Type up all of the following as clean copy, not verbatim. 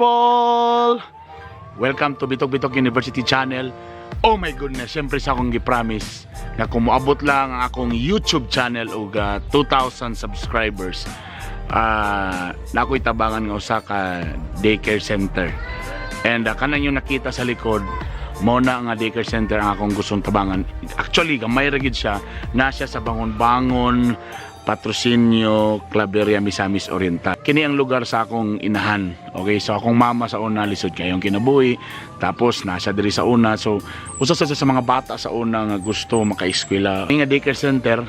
people! Welcome to Bitok Bitok University Channel. Oh my goodness, siyempre sa akong gipromise na kung moabot lang ang akong YouTube channel og 2,000 subscribers, na ako itabangan nga usa ka daycare center. And kanang yung nakita sa likod, mo na nga daycare center ang akong gustong tabangan. Actually, gamay ra gid siya, na siya sa Bangon-Bangon, Patrocinio, Claveria, Misamis Oriental. Kini ang lugar sa akong inahan. Okay, so akong mama sa una lisod kayong kinabuhi, tapos nasa diri sa una. So usa sa mga bata sa una nga gusto maka-eskwela. Nga daycare center,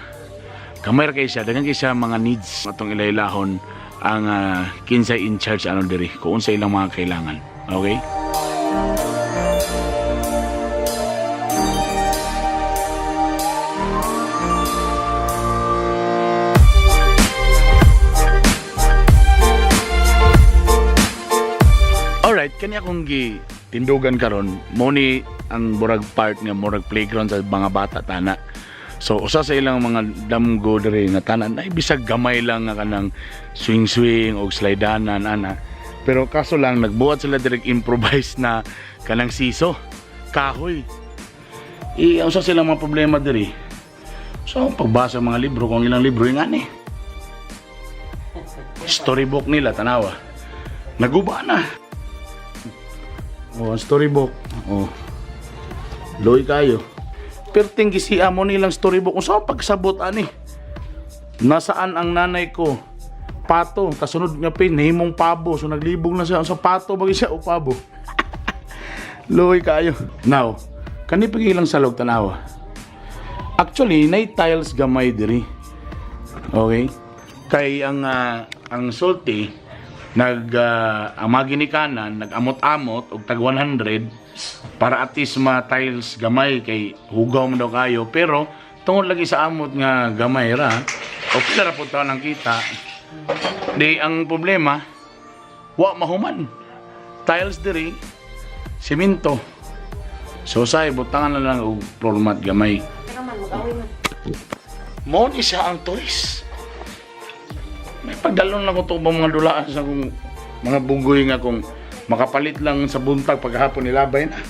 kamay ra kay siya, daghang kay siya mga needs atong ilailahon ang kinsay in charge ano diri kung unsa ilang mga kailangan. Okay? Alright, kani akong tindugan karon, mo ni ang murag part nga murag playground sa mga bata tana. So usa sa ilang mga damgo diri nga tanan ay bisag gamay lang nga kanang swing-swing og slidanan ana. Pero kaso lang nagbuhat sila direct improvise na kanang siso, kahoy. Usa silang mga problema diri. So pagbasa mga libro, kung ilang libro nga ni. Storybook nila tanawa. Naguba na. Oh, storybook. Oh. Loy kayo. Perting gisiya mo nilang storybook. Kung saan pagsabot ani? Nasaan ang nanay ko? Pato. Kasunod nga pin, himong pabo. So naglibog na siya sa pato bagi siya o pabo. Loy kayo. Now, kani pagilang salog tanawa. Actually, nay tiles gamay diri. Okay? Kay ang sulti ginikanan, nag-amot-amot og tag 100 para at least ma-tiles gamay kay hugaw mo daw kayo, pero tungod lagi sa amot nga gamay ra o pila ra pud taon ang kita di ang problema wa mahuman tiles diri semento, so say butangan na lang og floor mat gamay mo ni siya ang toys. May pagdalon lang ko ito mga dulaan sa kong mga bunggoy nga kung makapalit lang sa buntag paghapon nilabay na.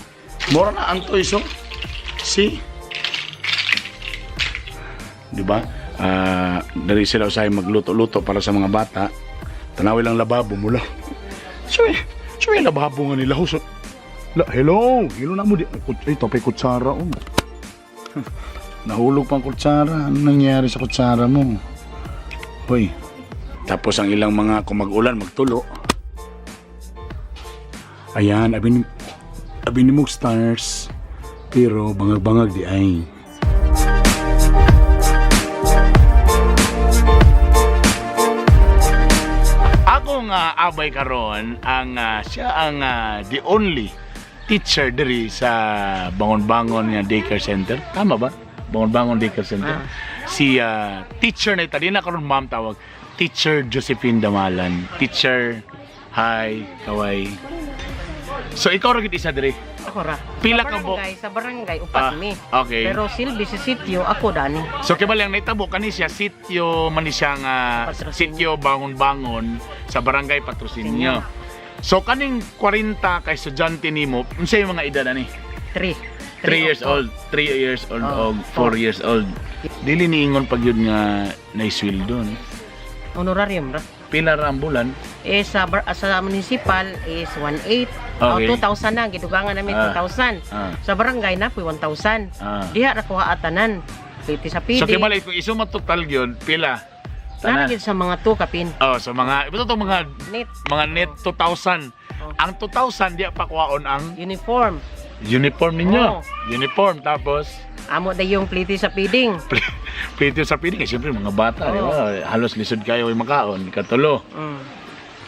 Mura na ang toys, oh. See? Diba? Dari sila usay magluto-luto para sa mga bata. Tanawin lang lababo mula. So lababo nga nila. So, hello na mo. Ito pa kutsara. Oh. Nahulog pang kutsara. Ano nangyari sa kutsara mo? Hoy. Tapos ang ilang mga kung mag-ulan, magtulo. Ayan, abin ni Mug Stars. Pero bangag-bangag di ay. Ako nga abay karon ang siya ang the only teacher diri sa Bangon-Bangon nga daycare center. Tama ba? Bangon-Bangon daycare center. Si teacher na itali na karon ma'am tawag. Teacher Josephine Damalan. Teacher, hi, kaway. So, ikaw rin isa diri? Ako ra. Pila ka bo? Sa barangay, upat mi. Okay. Pero silbi si sityo, ako dani. So, kaya lang naitabo kani siya, sityo, mani siya nga, sityo Bangon-Bangon sa barangay Patrocinio. So, kaning 40 kay estudyante nimo, unsa yung mga edad ani? 3 years old. 3 years old o 4 years old. Dili niingon pag yun nga naisweldo, no? Honorarium ra. Pila ra ang bulan? Sa municipal is 1,800. Okay. 2,000 na, gidugangan namin 2,000. Sa barangay na, 1,000. Diha ra kuha atanan. Piti sa pidi. So, kaya ito, isuma total yun, pila? Nanagid sa mga 2 kapin. Oh, so mga, ito itong mga net 2,000. Ang 2,000, di pa kuhaon ang Uniform ninyo. Uniform, tapos amo da yung pliti sa piding. plito sa piling, siyempre mga bata, di ba? Halos lisod kayo ay makaon, katulo.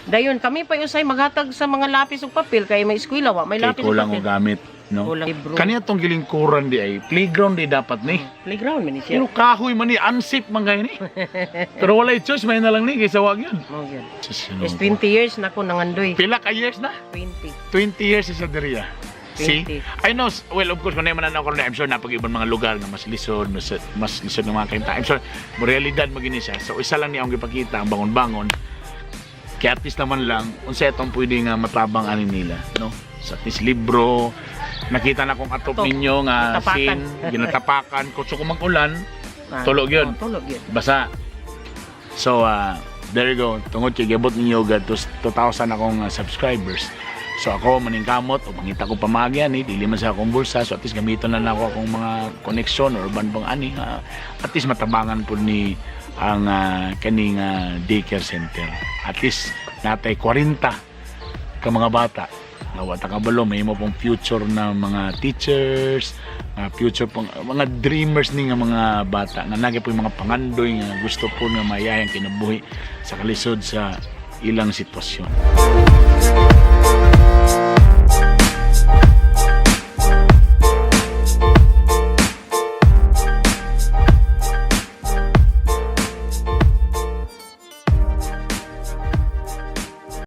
Dayon kami pa usay maghatag sa mga lapis ug papel kay may eskwela wa may Kay lapis ug kulang papel. o gamit, no? Kulang libro. Kaniya tong gilingkuran di ay playground di dapat ni. Playground man ni siya. Pero kahoy man ni, unsafe man gay ni. Pero wala choice, may na lang ni kaysa wag yun. Mo gyud. Sus, Is 20 years na ko nangandoy. Pila ka years na? 20. 20 years sa diriya. See? 20. I know, well, of course, kung naman na ako na, I'm sure napag-ibang mga lugar na mas lisod, mas lisod ng mga kainta. I'm sure, mo realidad magini siya. So, isa lang niya ang ipakita, ang Bangon-Bangon. Kaya at least naman lang, unsa itong pwede nga matabang ani nila, no? Sa at least libro, nakita na kong atop Tok, ninyo nga natapakan. scene, ginatapakan, kutso ko ulan, Ah, tulog yun. Tulog yun. basa. So, there you go. Tungod kay gabot ninyo agad 2,000 akong subscribers. So ako maningkamot o mangita ko pamagyan dili man sa akong bulsa. So at least gamiton na ako akong mga connection or banbang ani at least matabangan po ni ang kaning daycare center. At least natay 40 ka mga bata na wata kabalo may mo pong future na mga teachers, future pong mga dreamers ni nga mga bata na nagi po yung mga pangandoy nga gusto po nga mayayang kinabuhi sa kalisod sa ilang sitwasyon.